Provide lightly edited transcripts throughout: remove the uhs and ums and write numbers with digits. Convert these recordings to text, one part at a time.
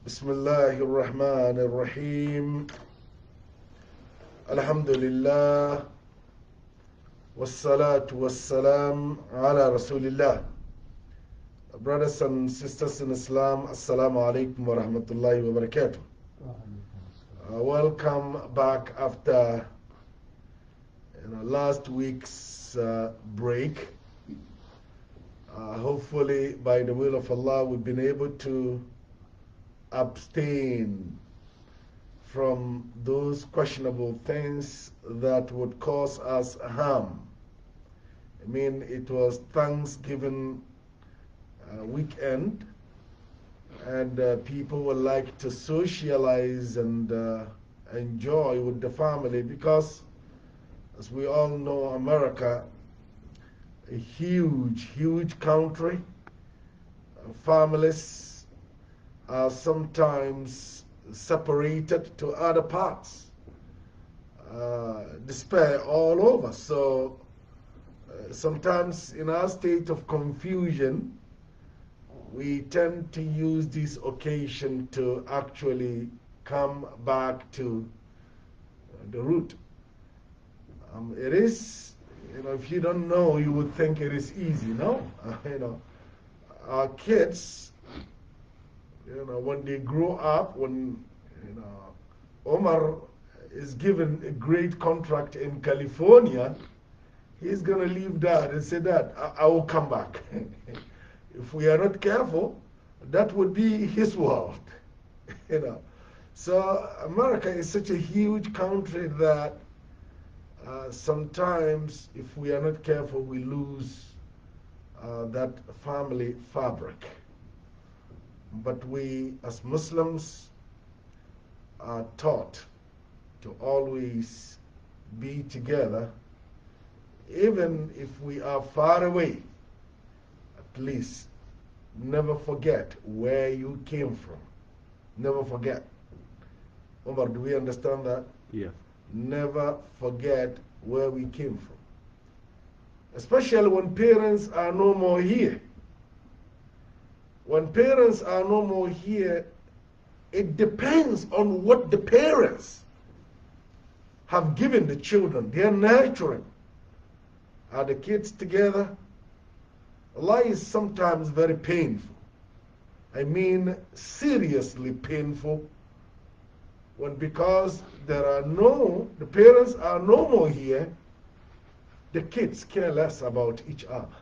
بسم الله الرحمن الرحيم الحمد لله والصلاة والسلام على رسول الله. Brothers and sisters in Islam, Assalamu alaikum wa rahmatullahi wa barakatuh. Welcome back after last week's break. Hopefully, by the will of Allah, we've been able to abstain from those questionable things that would cause us harm. I mean, it was Thanksgiving weekend, and people would like to socialize and enjoy with the family because, as we all know, America, a huge country, families are sometimes separated to other parts, despair all over. So sometimes in our state of confusion, we tend to use this occasion to actually come back to the root. It is, if you don't know, you would think it is easy. No, our kids, when they grow up, when Omar is given a great contract in California, he's going to leave that and say that I will come back. If we are not careful, that would be his world. So America is such a huge country that sometimes, if we are not careful, we lose that family fabric. But we, as Muslims, are taught to always be together, even if we are far away. At least, never forget where you came from. Never forget. Omar, do we understand that? Yeah. Never forget where we came from. Especially when parents are no more here. When parents are no more here, it depends on what the parents have given the children. They are nurturing. Are the kids together? Life is sometimes very painful. I mean, seriously painful. Because the parents are no more here, the kids care less about each other.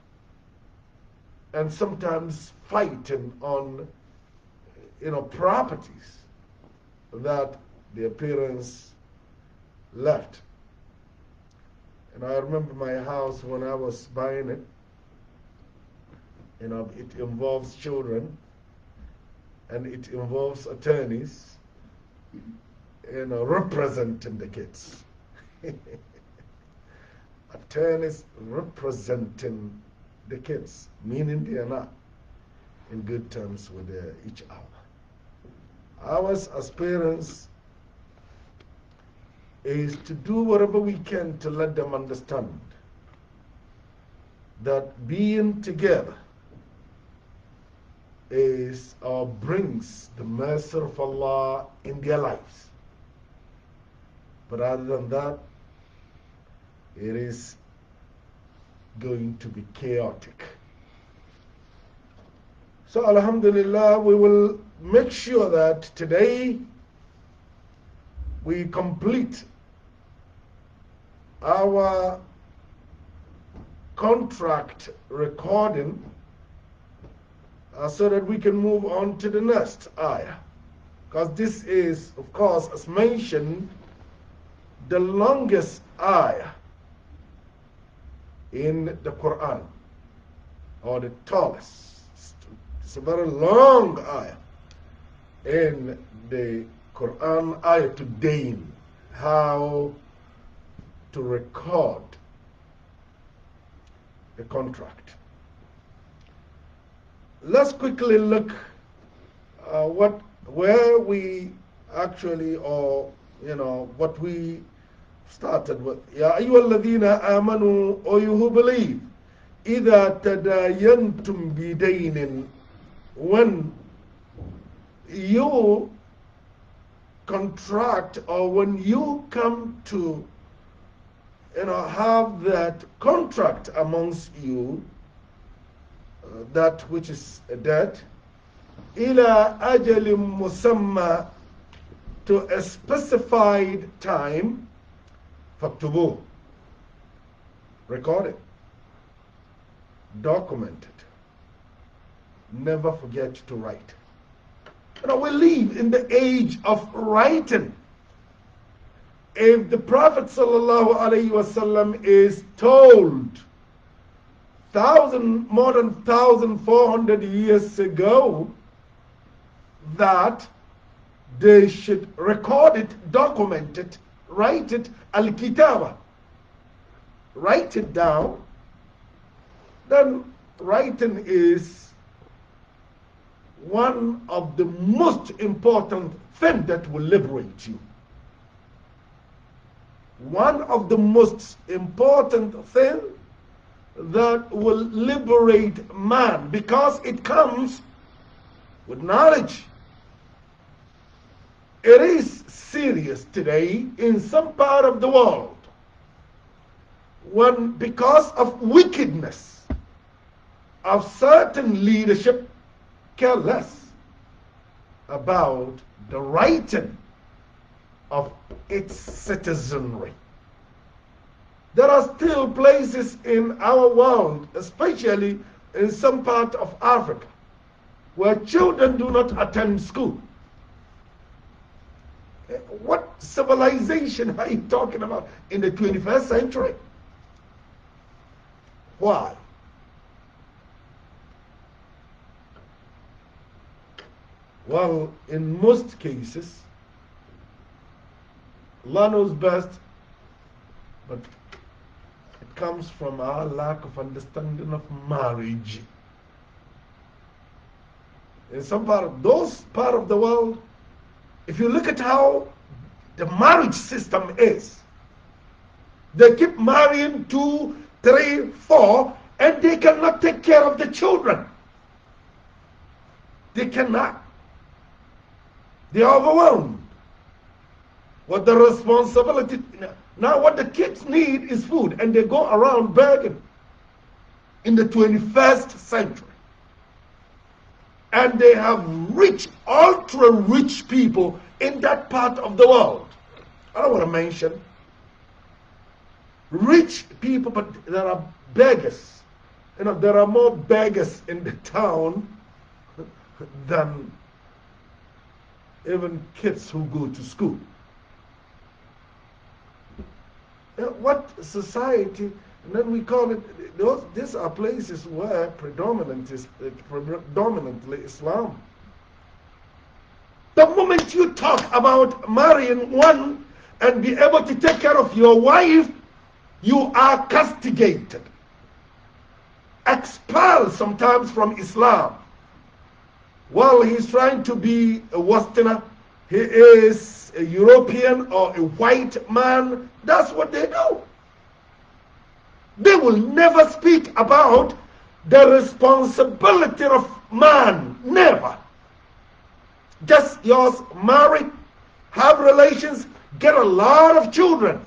And sometimes fighting on, properties that their parents left. And I remember my house when I was buying it. It involves children, and it involves attorneys, representing the kids. Attorneys representing the kids, meaning they are not in good terms with each other. Ours as parents is to do whatever we can to let them understand that being together is or brings the mercy of Allah in their lives. But other than that, it is going to be chaotic. So alhamdulillah, we will make sure that today we complete our contract recording so that we can move on to the next ayah. Because this is, of course, as mentioned, the longest ayah in the Quran, or the tallest. It's a very long ayah in the Quran, ayah to deign how to record the contract. Let's quickly look where we actually, or what we started with. Ya ayyuhalladhina amanu, O you who believe, idha tadayantum bidainin, when you contract, or when you come to have that contract amongst you, that which is a debt, ila ajalim musamma, to a specified time, faktubu, record it, document it, never forget to write. We live in the age of writing. If the Prophet ﷺ is told more than 1,400 years ago that they should record it, document it, write it, al-kitaba, write it down, then writing is one of the most important things that will liberate you. One of the most important things that will liberate man, because it comes with knowledge. It is serious today in some part of the world when, because of wickedness of certain leadership, care less about the writing of its citizenry. There are still places in our world, especially in some part of Africa, where children do not attend school. What civilization are you talking about in the 21st century? Why? Well, in most cases, Allah knows best, but it comes from our lack of understanding of marriage. In some part of the world, if you look at how the marriage system is, they keep marrying 2, 3, 4, and they cannot take care of the children. They cannot. They are overwhelmed with the responsibility. Now what the kids need is food, and they go around begging in the 21st century. And they have rich, ultra-rich people in that part of the world. I don't want to mention rich people, but there are beggars. There are more beggars in the town than even kids who go to school. What society, and then we call it, these are places where predominantly Islam. The moment you talk about marrying one and be able to take care of your wife, you are castigated, expelled sometimes from Islam. Well, he's trying to be a Westerner, he is a European or a white man. That's what they do. They will never speak about the responsibility of man. Never. Just yours, marry, have relations, get a lot of children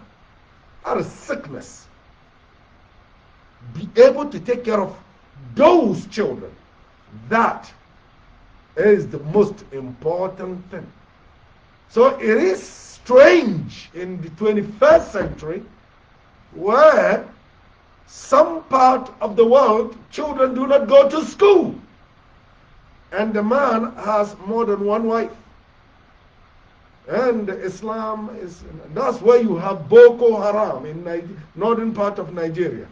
out of sickness. Be able to take care of those children. That is the most important thing. So it is strange in the 21st century where some part of the world children do not go to school, and the man has more than one wife. And Islam is, that's why you have Boko Haram in the northern part of Nigeria.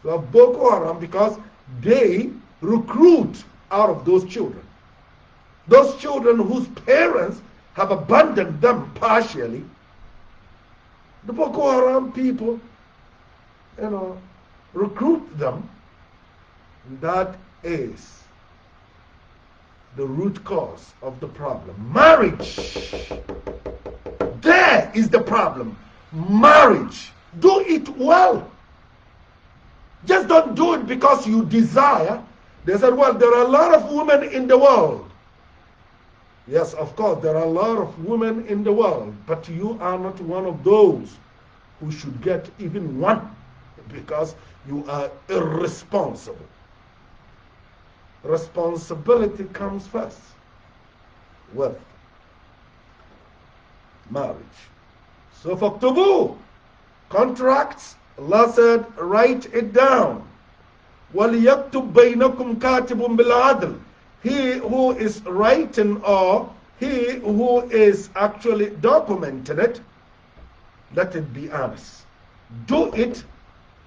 You have Boko Haram because they recruit out of those children. Those children whose parents have abandoned them partially. The Boko Haram people, recruit them. That is the root cause of the problem. Marriage. There is the problem. Marriage. Do it well. Just don't do it because you desire. They said, well, there are a lot of women in the world. Yes, of course, there are a lot of women in the world, but you are not one of those who should get even one because you are irresponsible. Responsibility comes first with marriage. So فَاكْتُبُوهُ, contracts, Allah said, write it down. وَلْيَكْتُبْ بَيْنَكُمْ كَاتِبٌ بِالْعَدْلِ. He who is writing or he who is actually documenting it, let it be honest. Do it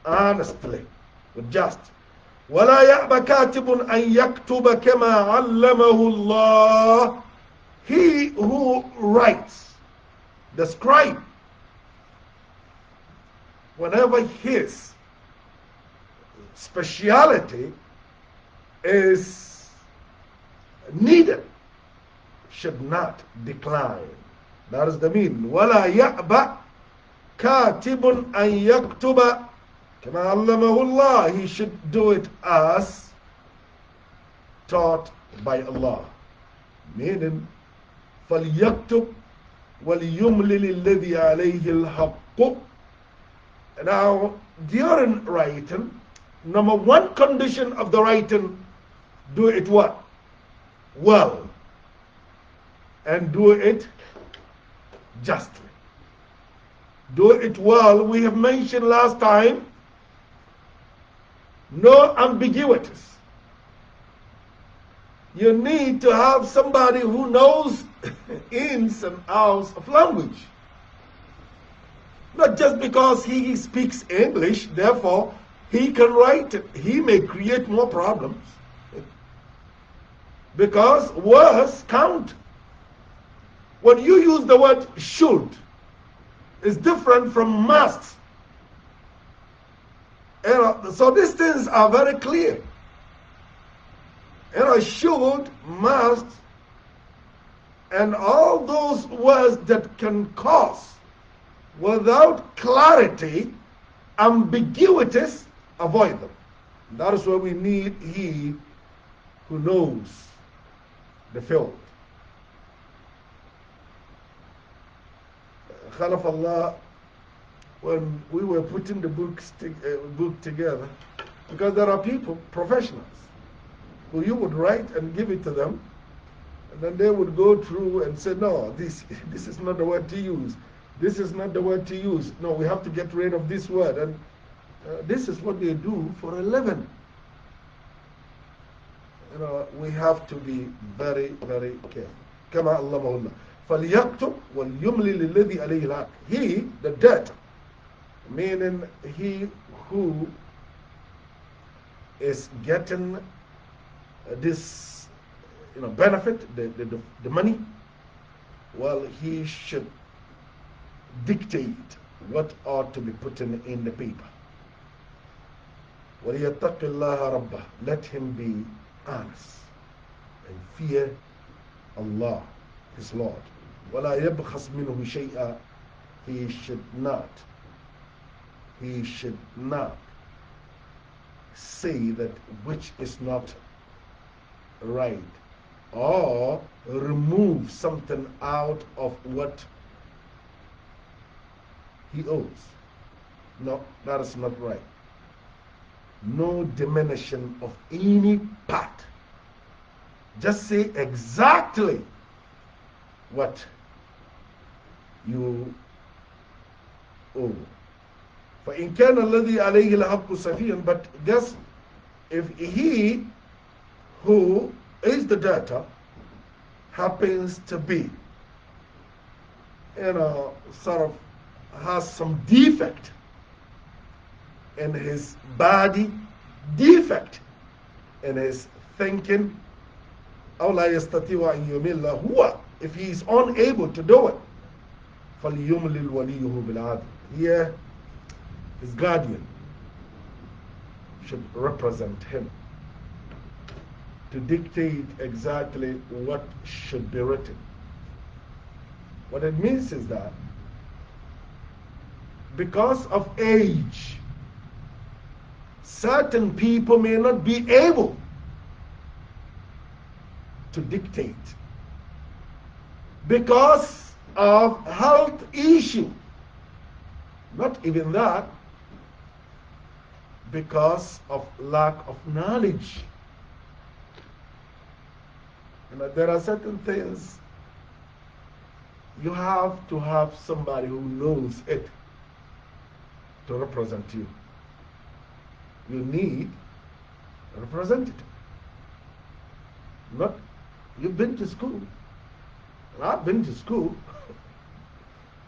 honestly, with just. وَلَا يَأْبَ كَاتِبٌ أَن يَكْتُبَ كَمَا عَلَّمَهُ اللَّهُ. He who writes, the scribe, whenever his speciality is needed, should not decline. That is the meaning. وَلَا يَأْبَ كَاتِبٌ أَن يَكْتُبَ كَمَا عَلَّمَهُ اللَّهُ. He should do it as taught by Allah. Meaning, فَلْيَكْتُبْ وَلْيُمْلِلِ الَّذِي عَلَيْهِ الْحَقُّ. Now, during writing, number one condition of the writing, do it what? Well. And do it justly. Do it well. We have mentioned last time, no ambiguities. You need to have somebody who knows ins and outs of language. Not just because he speaks English, therefore he can write it. He may create more problems. Because words count. When you use the word should, it's different from must. So these things are very clear. Should, must, and all those words that can cause, without clarity, ambiguities, avoid them. That is why we need he who knows the field. Khalaf Allah, when we were putting the book together, because there are people, professionals, who you would write and give it to them, and then they would go through and say, no, this is not the word to use. This is not the word to use. No, we have to get rid of this word. And this is what they do for a living. We have to be very, very careful. كما علمه الله. فَلْيَكْتُبْ وَلْيُمْلِلِ الَّذِي عَلَيْهِ الْحَقُّ. He, the debtor, meaning he who is getting this benefit, the money, well, he should dictate what ought to be put in the paper. وَلْيَتَّقِ اللَّهَ رَبَّهُ. Let him be honest and fear Allah, his Lord. وَلَا يَبْخَسْ مِنْهُ شَيْئًا. He should not say that which is not right, or remove something out of what he owes. No, that is not right. No diminishing of any part. Just say exactly what you owe. فَإِنْ كَانَ الَّذِي عَلَيْهِ الْحَقُّ سَفِيًّا. But guess, if he who is the debtor happens to be, sort of has some defect in his body, defect in his thinking, أَوْ لَا يَسْتَطِيعُ أَنْ يُمِلَّ هُوَ. If he is unable to do it, فَلْيُمْلِلْ وَلِيُّهُ بِالْعَدْلِ. Here, his guardian should represent him to dictate exactly what should be written. What it means is that because of age, certain people may not be able to dictate because of health issue. Not even that, because of lack of knowledge. There are certain things you have to have somebody who knows it to represent you. You need a representative. Not, you've been to school, and I've been to school,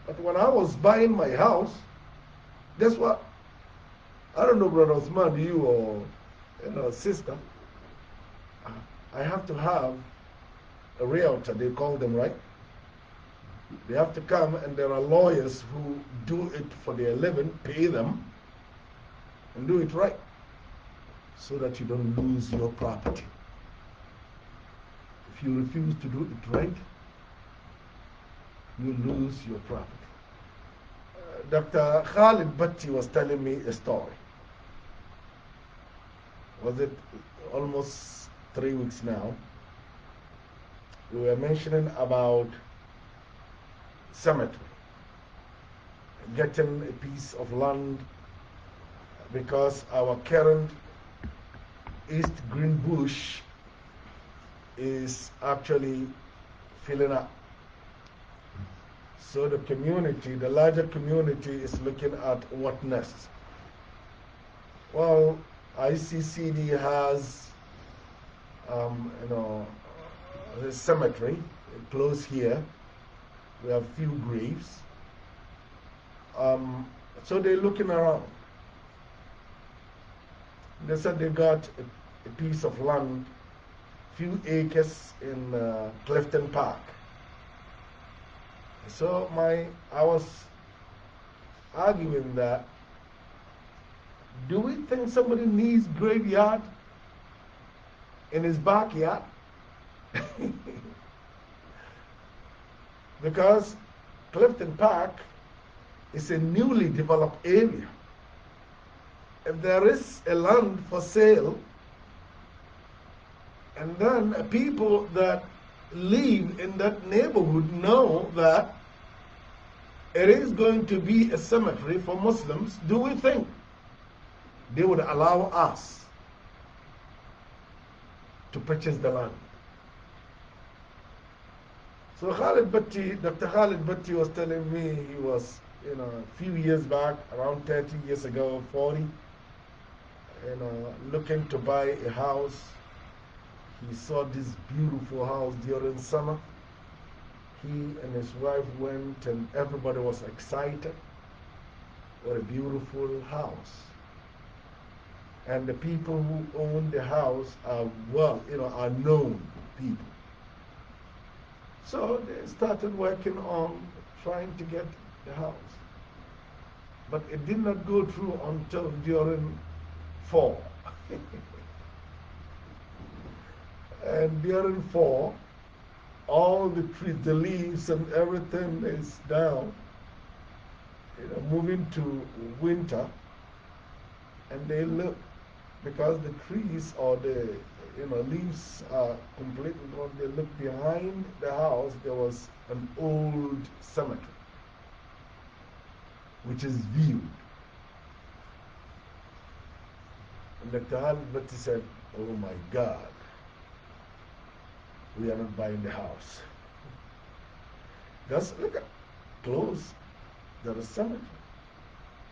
but when I was buying my house, guess what? I don't know, Brother Osman, you or sister, I have to have a realtor, they call them, right? They have to come, and there are lawyers who do it for their living, pay them, and do it right, so that you don't lose your property. If you refuse to do it right, you lose your property. Dr. Khalid Bhatti was telling me a story. Was it almost 3 weeks now? We were mentioning about cemetery, getting a piece of land because our current East Green Bush is actually filling up. So the community, the larger community, is looking at what next. Well, ICCD has, the cemetery close here. We have few graves. So they're looking around. They said they got a piece of land, few acres in Clifton Park. So I was arguing that, do we think somebody needs graveyard in his backyard? Because Clifton Park is a newly developed area. If there is a land for sale, and then people that live in that neighborhood know that it is going to be a cemetery for Muslims, do we think they would allow us to purchase the land? So Dr. Khalid Bhatti was telling me he was, a few years back, around 30 years ago, 40, looking to buy a house. He saw this beautiful house during summer. He and his wife went, and everybody was excited. What a beautiful house. And the people who own the house are are known people. So they started working on trying to get the house. But it did not go through until during fall. And during fall, all the trees, the leaves and everything is down, moving to winter. And they look, because the trees or the leaves are completely gone, they look behind the house, there was an old cemetery, which is viewed. And Dr. Khalid Bhatti said, oh my God, we are not buying the house. Just look at close, there is cemetery.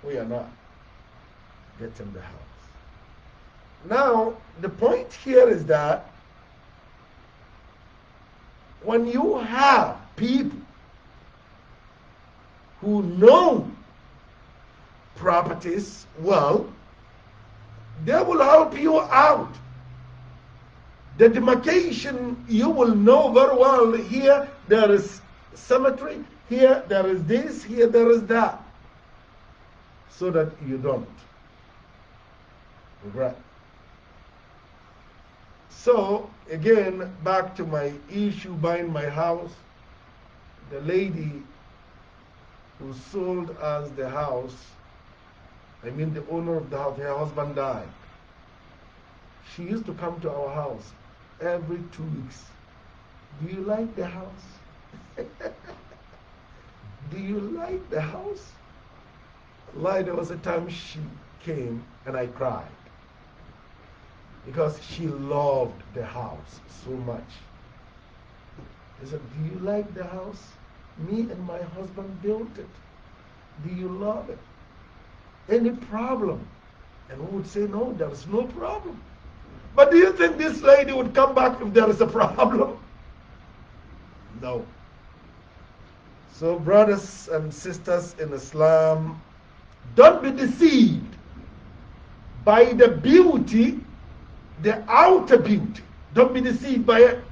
We are not getting the house. Now, the point here is that when you have people who know properties well, they will help you out. The demarcation, you will know very well, here there is cemetery, here there is this, here there is that, so that you don't regret. So, again, back to my issue buying my house, the lady who sold us the house, the owner of the house, her husband died. She used to come to our house every 2 weeks. Do you like the house? like the house? Like, there was a time she came and I cried because she loved the house so much. I said, do you like the house? Me and my husband built it. Do you love it? Any problem? And we would say, no, there is no problem. But do you think this lady would come back if there is a problem? No. So, brothers and sisters in Islam, don't be deceived by the beauty, the outer beauty. Don't be deceived by it.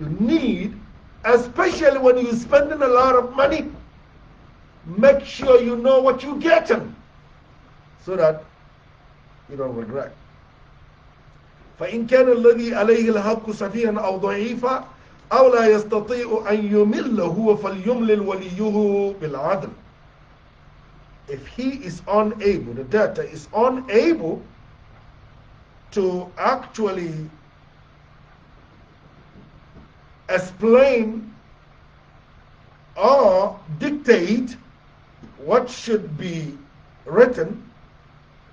You need, especially when you're spending a lot of money, make sure you know what you're getting so that you don't regret. فإن كان الذي عليه الحق سفيها أو ضعيفا أو لا يستطيع أن يمل هو فليملل وليه بالعدل. If he is unable, the debtor is unable to actually explain or dictate what should be written,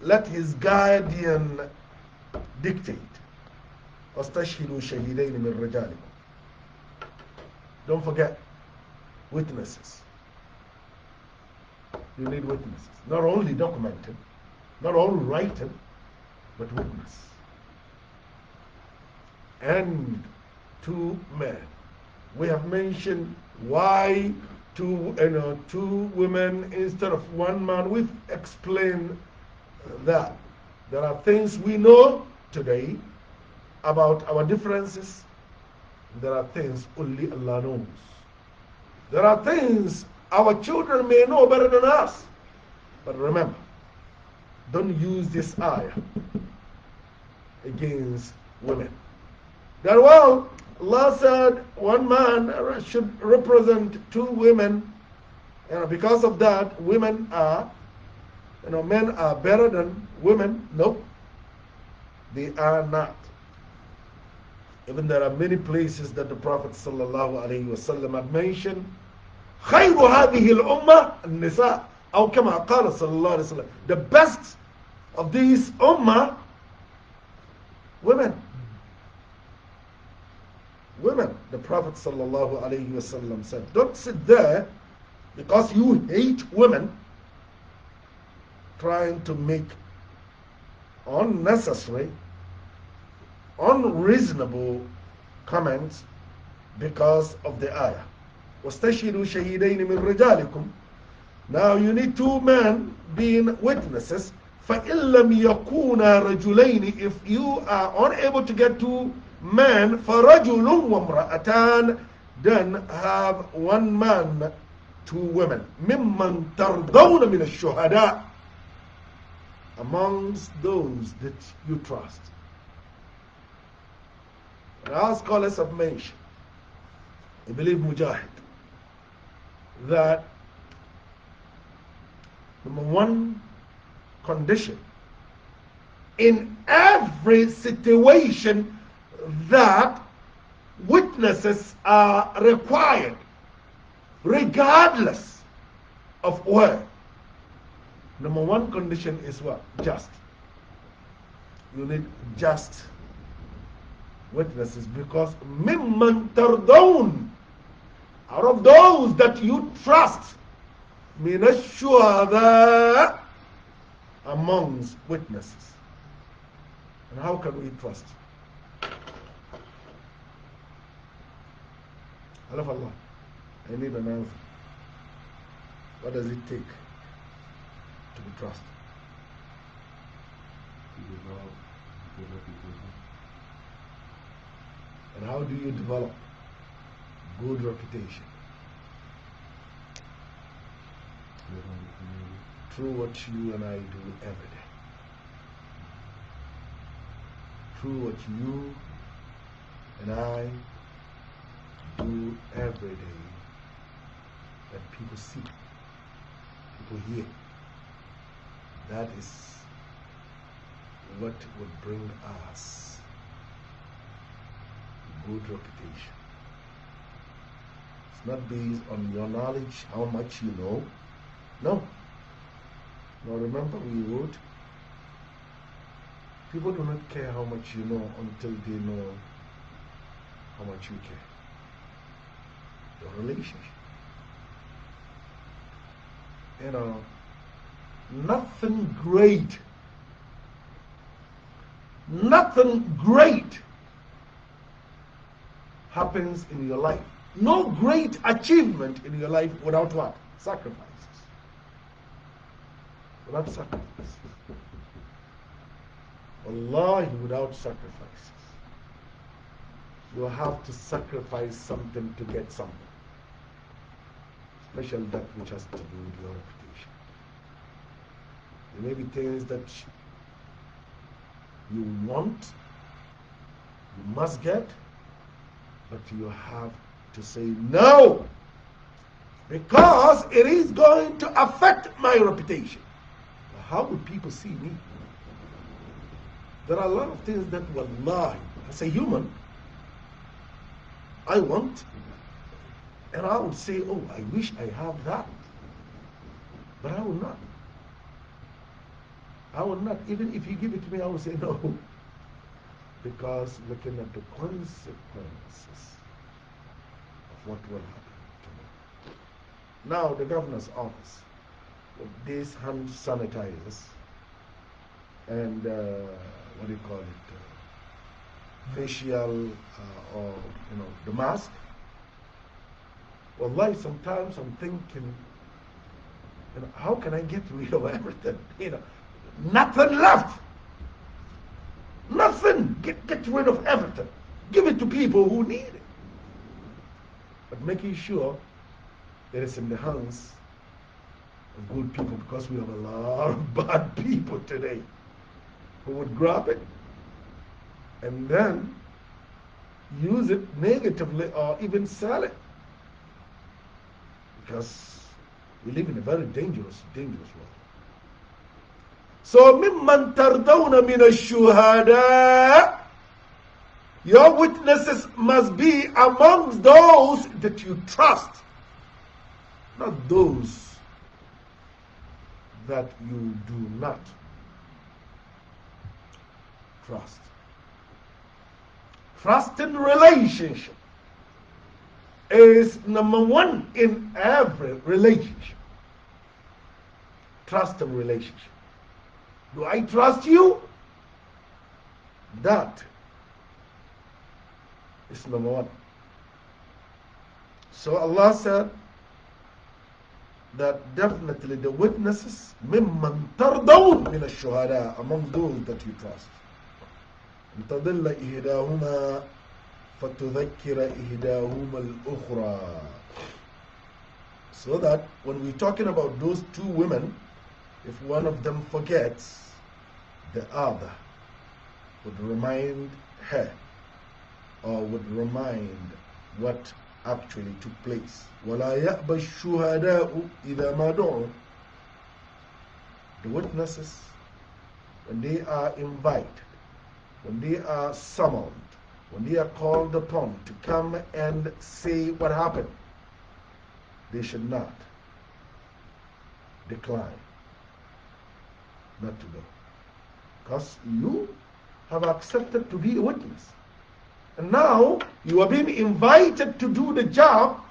let his guardian dictate. واستشهدوا شهيدين من رجالكم. Don't forget witnesses. You need witnesses. Not only documented, not only written, but witness. And 2 men. We have mentioned why two women instead of 1 man. We've explained that. There are things we know today about our differences. There are things only Allah knows. There are things our children may know better than us. But remember, don't use this ayah against women. That, well, Allah said 1 man should represent 2 women. Because of that, women are, men are better than women. Nope, they are not. Even there are many places that the Prophet ﷺ had mentioned, خير هذه الأمة النساء أو كما قال صلى الله عليه وسلم. The best of these ummah, women. Women. The Prophet ﷺ said, don't sit there because you hate women trying to make unnecessary, unreasonable comments because of the ayah. وَاسْتَشْهِدُوا شَهِيدَيْنِ مِنْ رِجَالِكُمْ. Now you need 2 men being witnesses. فَإِن لَمْ يَكُونَا رَجُلَيْنِ. If you are unable to get 2 men, فَرَجُلٌ وَامْرَأَتَانِ. Then have 1 man, 2 women. مِمَّنْ تَرْضَوْنَ مِنَ الشُّهَدَاءِ. Amongst those that you trust. And our scholars have mentioned, I believe Mujahid, that number 1 condition in every situation that witnesses are required, regardless of where. Number 1 condition is what? Just. You need just witnesses, because mimman tardawun, out of those that you trust, min ash-shuhada, amongst witnesses. And how can we trust? I love Allah. I need an answer. What does it take to be trusted? And how do you develop good reputation? Through what you and I do every day. Through what you and I do every day, that people see, people hear. That is what would bring us good reputation. It's not based on your knowledge, how much you know. No. Now remember we wrote, people do not care how much you know until they know how much you care. Your relationship. You know, nothing great happens in your life. No great achievement in your life without what? Sacrifices. Without sacrifices. Wallahi, without sacrifices. You have to sacrifice something to get something. Especially that which has to do with your reputation. There may be things that you want, you must get, but you have to say no, because it is going to affect my reputation. How would people see me? There are a lot of things that, wallahi, as a human, I want, and I would say, oh, I wish I have that, but I will not. I will not. Even if you give it to me, I will say no. Because looking at the consequences of what will happen to me. Now, the governor's office, with these hand sanitizers and what do you call it? Facial or, the mask. Wallahi, sometimes I'm thinking, how can I get rid of everything? Nothing left. Nothing. Get rid of everything. Give it to people who need it. But making sure that it's in the hands of good people, because we have a lot of bad people today who would grab it and then use it negatively or even sell it. Because we live in a very dangerous world. So, مِمَّنْ تَرْضَوْنَ مِنَ الشُّهَدَاءِ, your witnesses must be amongst those that you trust, not those that you do not trust. Trust in relationship is number one in every relationship. Trust in relationship. Do I trust you? That is number one. So Allah said that definitely the witnesses, مِمَّنْ تَرْضَوْنَ مِنَ الشُّهَدَاءِ, among those that you trust. تَضِلَّ إِهْدَاهُمَا فَتُذَكِّرَ إِهْدَاهُمَا الْأُخْرَى. So that when we're talking about those two women, if one of them forgets, the other would remind her or would remind what actually took place. وَلَا يَأْبَ الشُّهَدَاءُ إِذَا مَا دُعُوا. The witnesses, when they are invited, when they are summoned, when they are called upon to come and say what happened, they should not decline not to go. Because you have accepted to be a witness. And now you are being invited to do the job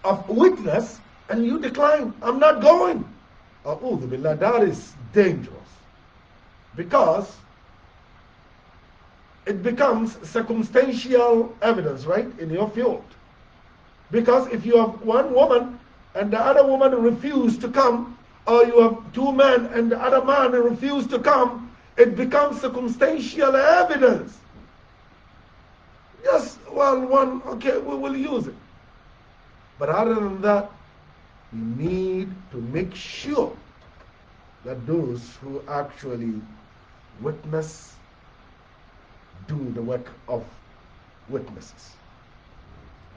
of witness and you decline. I'm not going. A'udhu billah, that is dangerous. Because it becomes circumstantial evidence, right, in your field. Because if you have one woman and the other woman refused to come, or you have two men and the other man refused to come, it becomes circumstantial evidence. Yes, well, one, okay, we will use it. But other than that, we need to make sure that those who actually witness do the work of witnesses.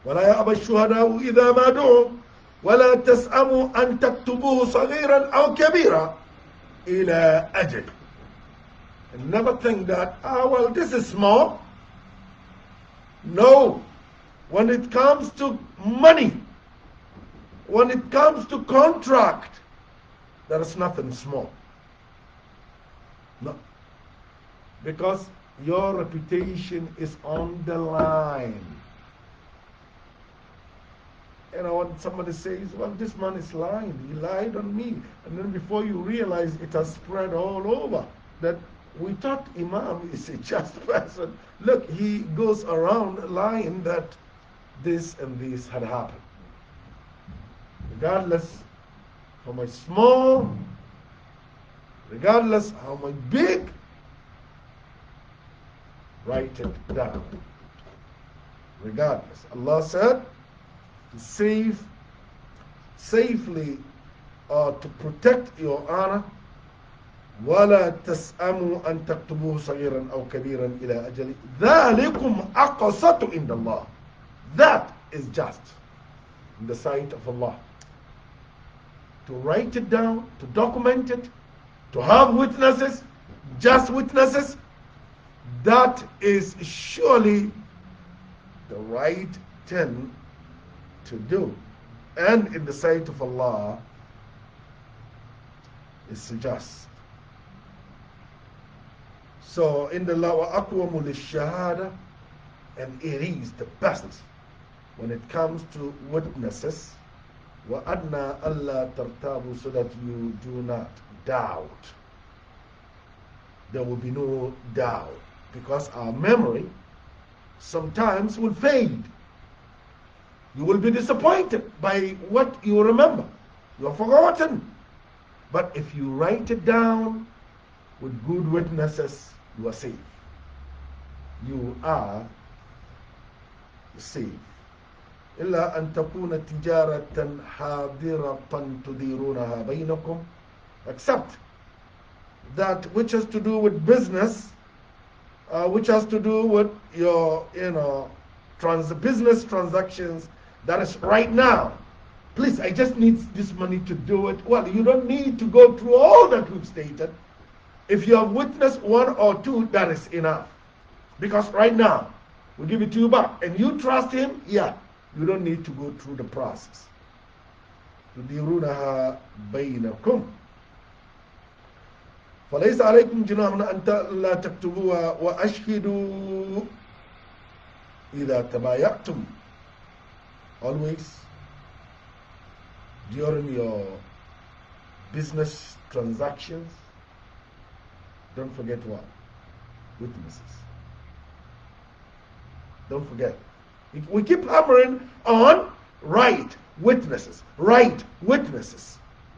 ولا يأبى الشهداء إذا ما دعوا ولا تسأموا أن تكتبوه صغيرا أو كبيرا إلى أجل. And never think that, well, this is small. No. when it comes to money, when it comes to contract, there is nothing small. No. Because your reputation is on the line. You know, when somebody says, well, this man is lying, he lied on me. And then before you realize, it has spread all over that we thought Imam is a just person. Look, he goes around lying that this and this had happened. Regardless how much small, regardless how much big, write it down. Regardless. Allah said to safely to protect your honor, ولا تسأموا أن تكتبوه صغيرا أو كبيرا إلى أجل ذلكم أقسط عند الله. That is just in the sight of Allah. To write it down, to document it, to have witnesses, just witnesses, that is surely the right thing to do. And in the sight of Allah, it's just. So in the law, aqwamu lishahada, and it is the best when it comes to witnesses. Wa adna alla tartabu, so that you do not doubt. There will be no doubt, because our memory sometimes will fade. You will be disappointed by what you remember. You have forgotten. But if you write it down with good witnesses, you are safe. You are safe. إلا أن تكون تجارة حاضرة تديرونها بينكم, except that which has to do with business, which has to do with your, business transactions. That is right now. Please, I just need this money to do it. Well, you don't need to go through all that we've stated. If you have witnessed one or two, that is enough. Because right now, we give it to you back. And you trust him, yeah, you don't need to go through the process. تديرونها بينكم. فليس عليكم جناح أن لا تكتبوها وأشهدوا إذا تبايعتم. Always, during your business transactions, don't forget what? Witnesses. Don't forget. We keep hammering on right witnesses,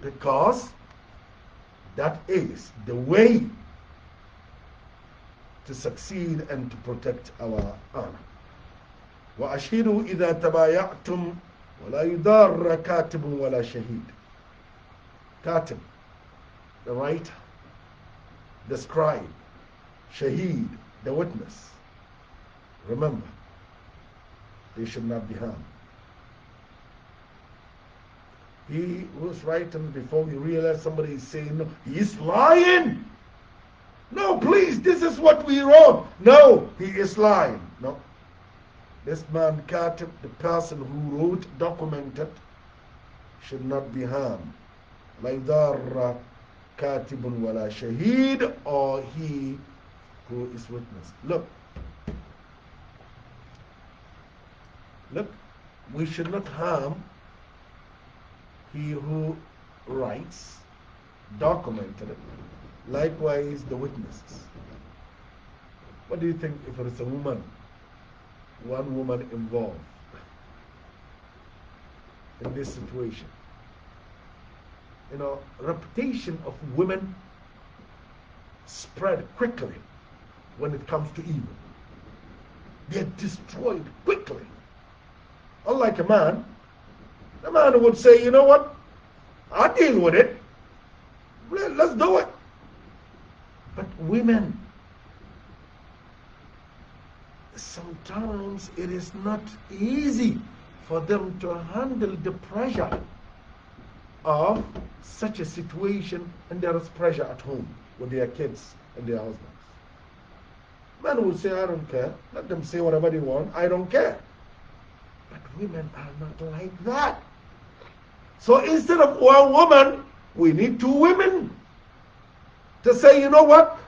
because that is the way to succeed and to protect our honor. وأشهدوا إذا تبايعتم ولا يضار كاتب ولا شهيد. Katib, the writer, the scribe, shaheed, the witness. Remember, they should not be harmed. He was writing before we realize somebody is saying, no, he's lying. No, please, this is what we wrote. No, he is lying. No. This man, Katib, the person who wrote, documented, should not be harmed. La yudar katibun wala shaheed, or he who is witness. Look, we should not harm he who writes, documented it. Likewise, the witnesses. What do you think if it is a woman? One woman involved in this situation. Reputation of women spread quickly when it comes to evil. They're destroyed quickly. Unlike a man would say, you know what? I'll deal with it. Let's do it. But women, sometimes it is not easy for them to handle the pressure of such a situation, and there is pressure at home with their kids and their husbands. Men will say, I don't care. Let them say whatever they want. I don't care. But women are not like that. So instead of one woman, we need two women to say, you know what,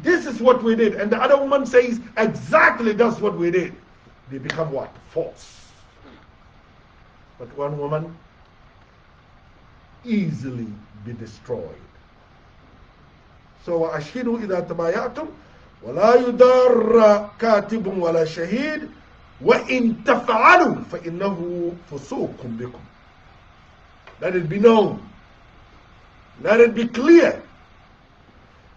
this is what we did, and the other woman says exactly that's what we did. They become what? False. But one woman easily be destroyed. So وأشهدوا إذا تبايعتم ولا يضار كاتب ولا شهيد وإن تفعلوا فإنه فسوق بكم. Let it be known. Let it be clear.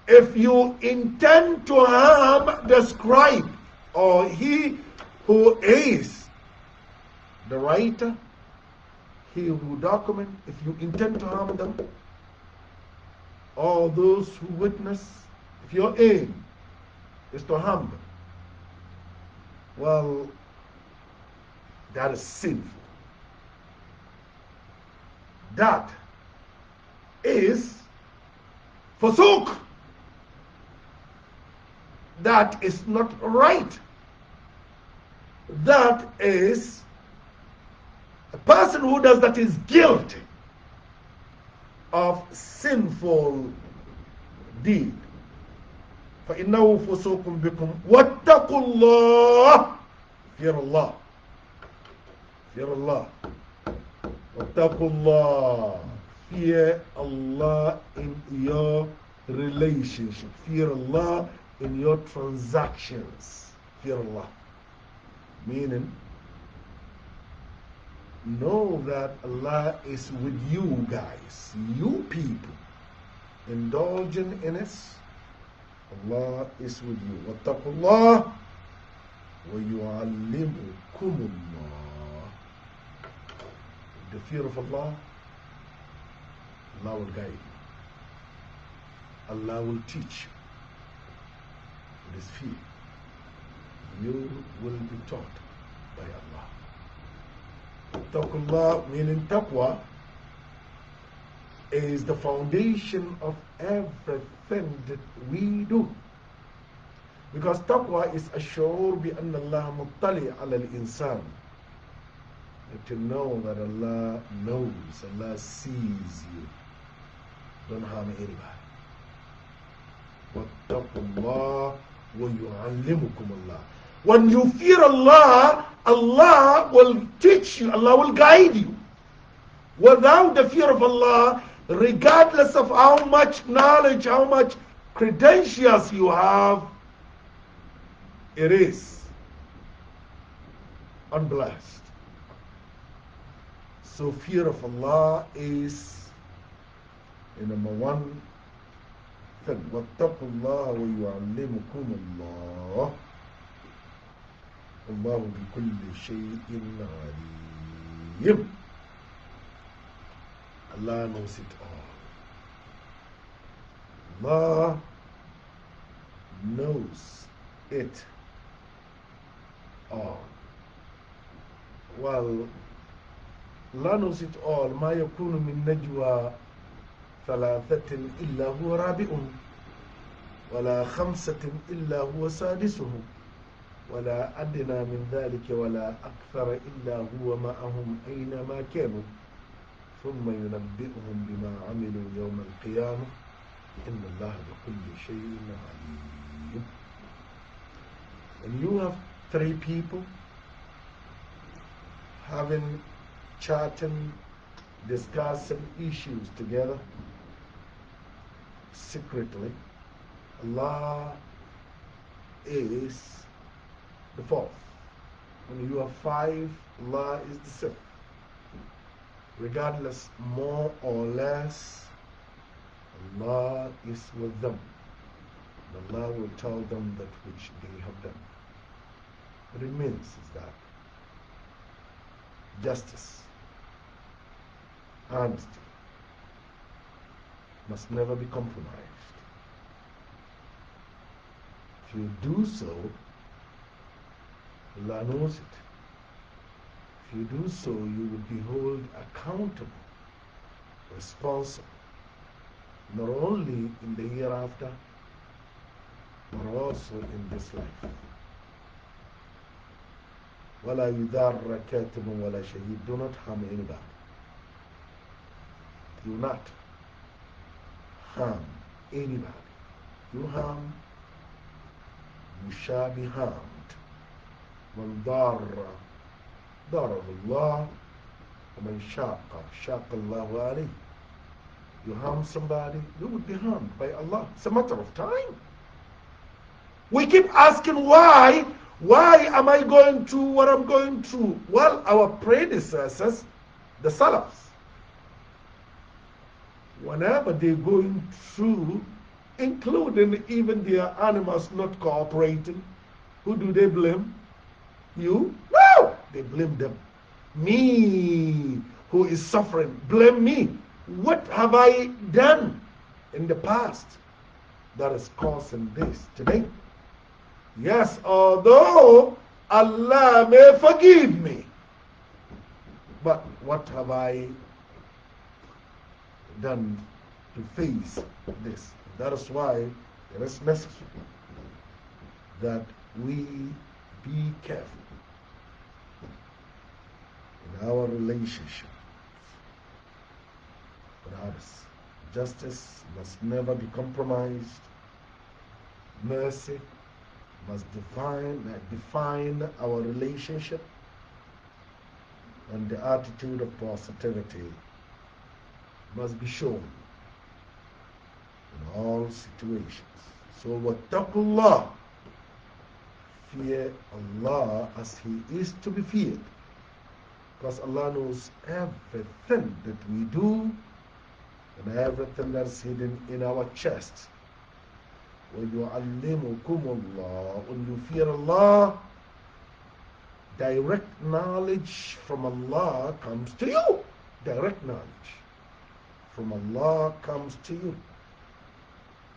If you intend to harm the scribe or he who is the writer, he who document, if you intend to harm them, or those who witness, if your aim is to harm them, well, that is sinful. That is fusuq. That is not right. That is a person who does that is guilty of sinful deed. فإنه فسوق بكم واتقوا الله. Fear Allah. Fear Allah. واتقوا الله. Fear Allah in your relationship. Fear Allah in your transactions. Fear Allah. Meaning, know that Allah is with you guys, you people, indulging in it. Allah is with you. وَاتَّقُوا اللَّهِ وَيُعَلِّمُكُمُ اللَّهِ. The fear of Allah, Allah will guide you. Allah will teach you. It is fear. You will be taught by Allah. Taqullah, meaning taqwa, is the foundation of everything that we do. Because taqwa is assured bi anna Allah muttali ala al-insan. To know that Allah knows, Allah sees you. Don't harm anybody. Wattaqullah wa yu'allimukum Allah. When you fear Allah, Allah will teach you, Allah will guide you. Without the fear of Allah, regardless of how much knowledge, how much credentials you have, it is unblessed. So fear of Allah is the number one thing. وَاتَّقُوا اللَّهَ وَيُعَلِّمُكُمُ اللَّهُ وَاللَّهُ بِكُلِّ شَيْءٍ عَلِيمٌ. Allah knows it all. Allah knows it all. Well, Allah knows it all. ما يكون من نجوى ثلاثة إلا هو رابعهم ولا خمسة إلا هو سادسهم ولا أدنى من ذلك ولا أكثر إلا هو معهم أينما كانوا ثم ينبئهم بما عملوا يوم القيامة إن الله بكل شيء عليم. When you have three people having chatting, discussing issues together secretly, Allah is the fourth. When you have five, Allah is the sixth. Regardless, more or less, Allah is with them. And Allah will tell them that which they have done. What it means is that justice, honesty must never be compromised. If you do so, Allah knows it. If you do so, you will be held accountable, responsible, not only in the hereafter, but also in this life. وَلَا يُذَرَّ كَاتِبٌ وَلَا شَهِيدٌ. Do not harm anybody. Do not harm anybody. You harm, you shall be harmed. مَنْ ضَرَّ ضَرَّ اللَّهُ وَمَنْ شَاقَ اللَّهُ عَلَيْهِ. You harm somebody, you would be harmed by Allah. It's a matter of time. We keep asking why am I going through what I'm going through? Well, our predecessors, the Salafs, whenever they're going through, including even their animals not cooperating, who do they blame? You? No! They blame them. Me, who is suffering, blame me. What have I done in the past that is causing this today? Yes, although Allah may forgive me, but what have I done to face this? That is why it is necessary that we be careful in our relationship with others. Justice must never be compromised. Mercy must define our relationship, and the attitude of positivity must be shown in all situations. So, wattaqullah, fear Allah as He is to be feared, because Allah knows everything that we do and everything that's hidden in our chest. وَيُعَلِّمُكُمُ اللَّهُ. When you fear Allah, direct knowledge from Allah comes to you. Direct knowledge from Allah comes to you.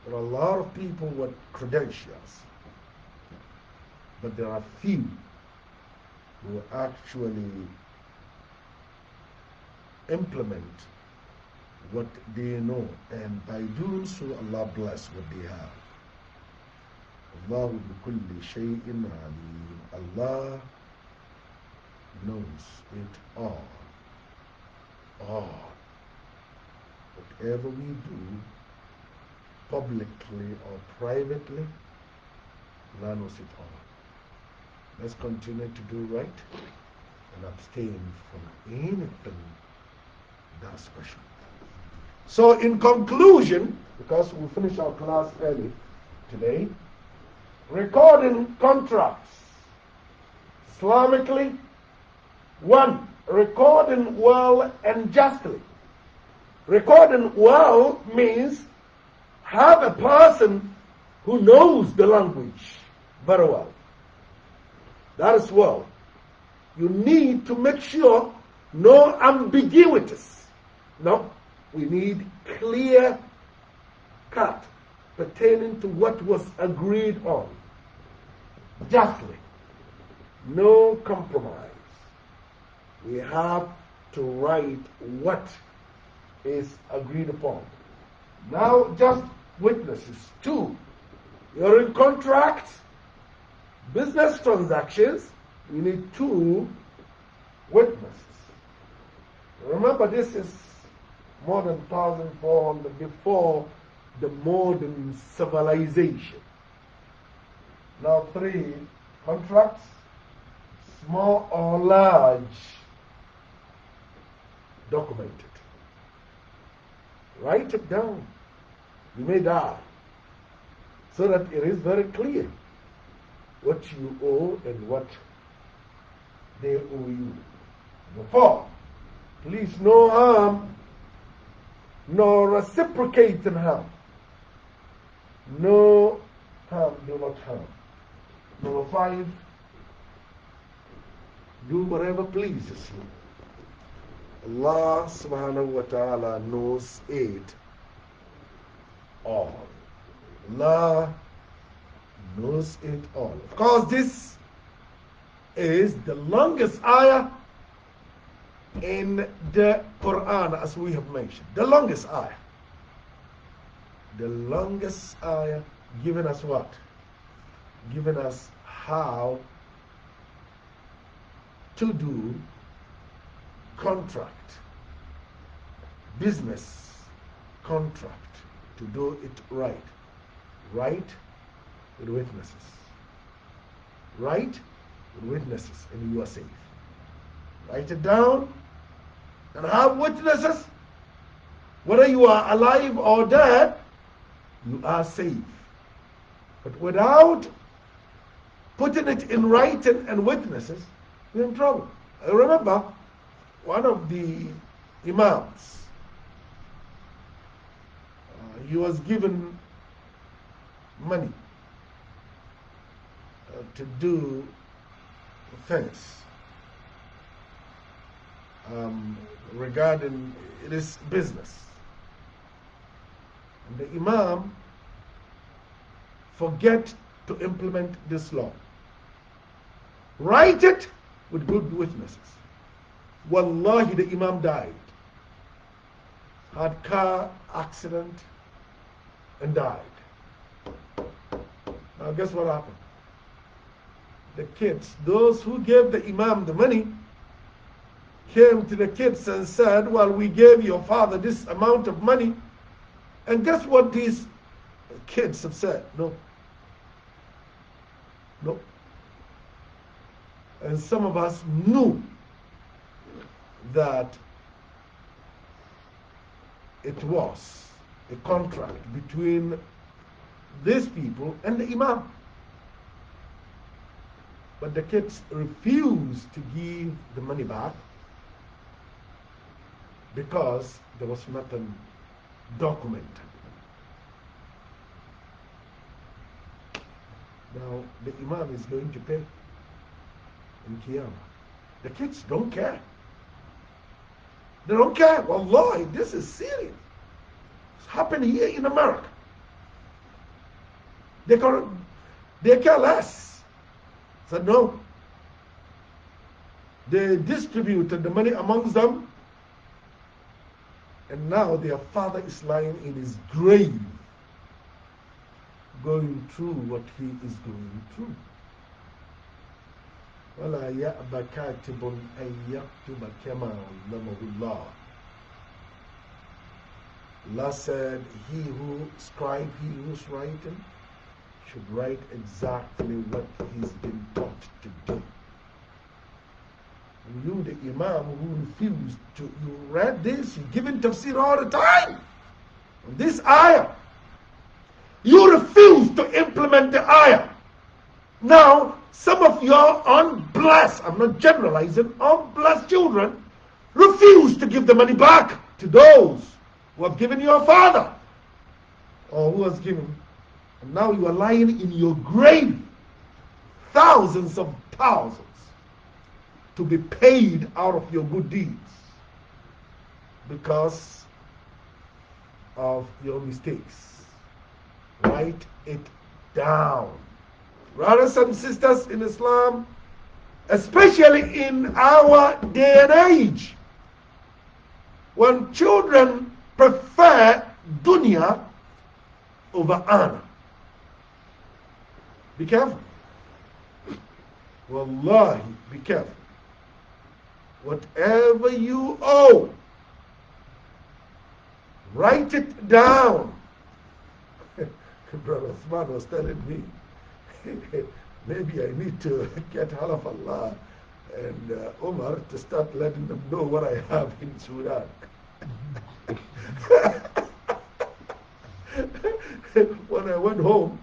There are a lot of people with credentials, but there are few who actually implement what they know, and by doing so, Allah bless what they have. Allahu bikulli shay'in alim. Allah knows it all. All. Whatever we do, publicly or privately, Allah knows it all. Let's continue to do right and abstain from anything that's special. So in conclusion, because we finished our class early today, recording contracts Islamically, one, recording well and justly. Recording well means have a person who knows the language very well. That is well. You need to make sure no ambiguities. No, we need clear cut pertaining to what was agreed on. Justly. No compromise. We have to write what is agreed upon. Now, just witnesses. Two, you're in contracts, business transactions, you need two witnesses. Remember, this is more than 1,400 before the modern civilization. Now, three, contracts, small or large, documented. Write it down. You may die, so that it is very clear what you owe and what they owe you. Number four, please no harm, nor reciprocating harm. No harm, do not harm. Number five, do whatever pleases you. Allah subhanahu wa ta'ala knows it all. Allah knows it all. Of course, this is the longest ayah in the Quran, as we have mentioned. The longest ayah. The longest ayah giving us what? Giving us how to do contract, business contract, to do it right. Right with witnesses. Right with witnesses, and you are safe. Write it down and have witnesses. Whether you are alive or dead, you are safe. But without putting it in writing and witnesses, you're in trouble. I remember one of the imams, he was given money to do things regarding this business. And the imam forget to implement this law. Write it with good witnesses. Wallahi, the imam died. Had car accident and died. Now guess what happened? The kids, those who gave the imam the money, came to the kids and said, well, we gave your father this amount of money. And guess what these kids have said? No. No. And some of us knew that it was a contract between these people and the imam. But the kids refused to give the money back because there was nothing documented. Now, the imam is going to pay in Qiyamah. The kids don't care. They don't care. Wallahi, this is serious. It's happening here in America. They care less. So no. They distributed the money amongst them, and now their father is lying in his grave, going through what he is going through. وَلَا يَأْبَ كَاتِبٌ أَن يَكْتُبَ كَمَا عَلَّمَهُ اللَّهُ. Allah said, he who scribe, he who's writing, should write exactly what he's been taught to do. And you, the imam who refused to, you read this, you give in tafsir all the time. This ayah, you refuse to implement the ayah. Now, some of your unblessed, I'm not generalizing, unblessed children refuse to give the money back to those who have given your father or who has given. And now you are lying in your grave, thousands of thousands to be paid out of your good deeds because of your mistakes. Write it down. Brothers and sisters in Islam, especially in our day and age, when children prefer dunya over honor, be careful. Wallahi, be careful. Whatever you owe, write it down. Brother Osman was telling me, maybe I need to get Halaf Allah and Omar to start letting them know what I have in Sudan. When I went home,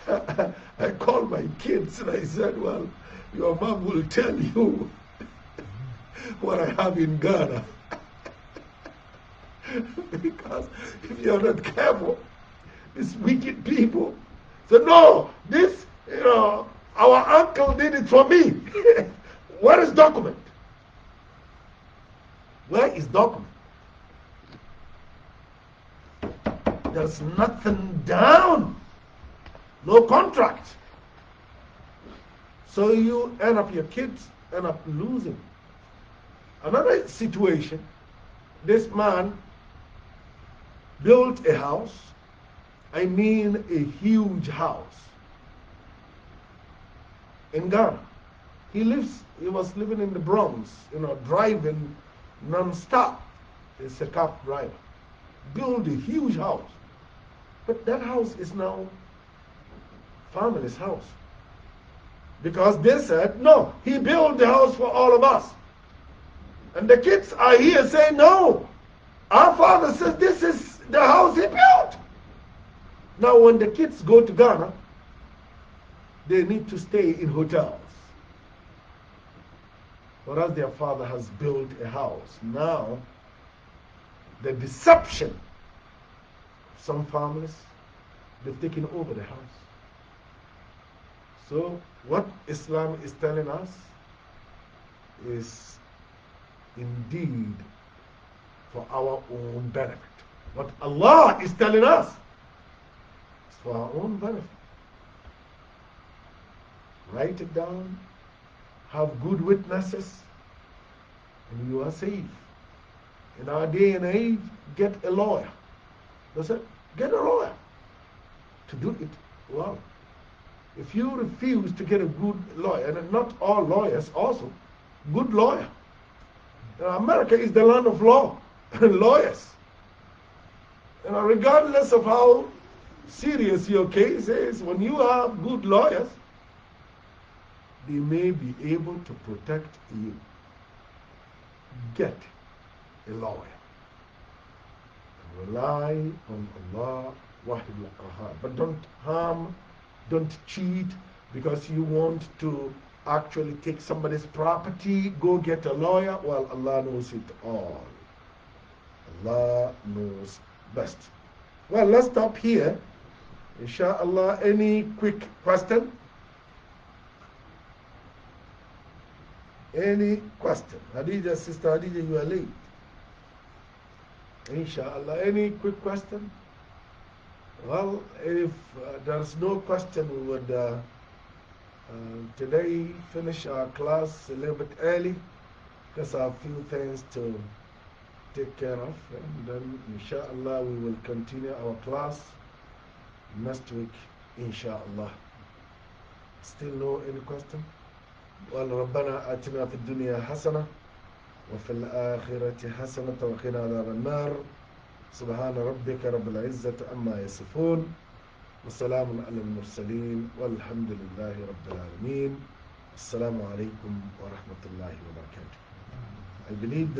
I called my kids and I said, well, your mom will tell you what I have in Ghana. Because if you're not careful, these wicked people say, no, this, our uncle did it for me. Where is document? Where is document? There's nothing down. No contract. So you end up, your kids end up losing. Another situation, this man built a house, I mean a huge house in Ghana. He was living in the Bronx, driving non-stop. He's a cab driver. Build a huge house. But that house is now family's house. Because they said, no, he built the house for all of us. And the kids are here saying, no, our father says this is the house he built. Now when the kids go to Ghana, they need to stay in hotels. Whereas their father has built a house. Now, the deception of some families, they've taken over the house. So what Islam is telling us is indeed for our own benefit. What Allah is telling us is for our own benefit. Write it down, have good witnesses, and you are safe. In our day and age, get a lawyer. That's it. Get a lawyer to do it well. If you refuse to get a good lawyer, and not all lawyers also, good lawyer. America is the land of law and lawyers. Regardless of how serious your case is, when you have good lawyers, they may be able to protect you. Get a lawyer. Rely on Allah Wahid al-Qahar. But don't harm, don't cheat because you want to actually take somebody's property. Go get a lawyer. Well, Allah knows it all. Allah knows best. Well, let's stop here. Inshallah, any quick question? Any question? Hadija, Sister Hadija, you are late. Inshallah, any quick question? Well, if there's no question, we would today finish our class a little bit early because I have a few things to take care of. And then, inshallah, we will continue our class next week, inshallah. Still no any question? Well, ربنا آتنا في الدنيا حسنة وفي الآخرة حسنة وقنا عذاب النار سبحان ربك رب العزة عما يصفون وسلام على المرسلين والحمد لله رب العالمين. السلام عليكم ورحمة الله وبركاته. I believe that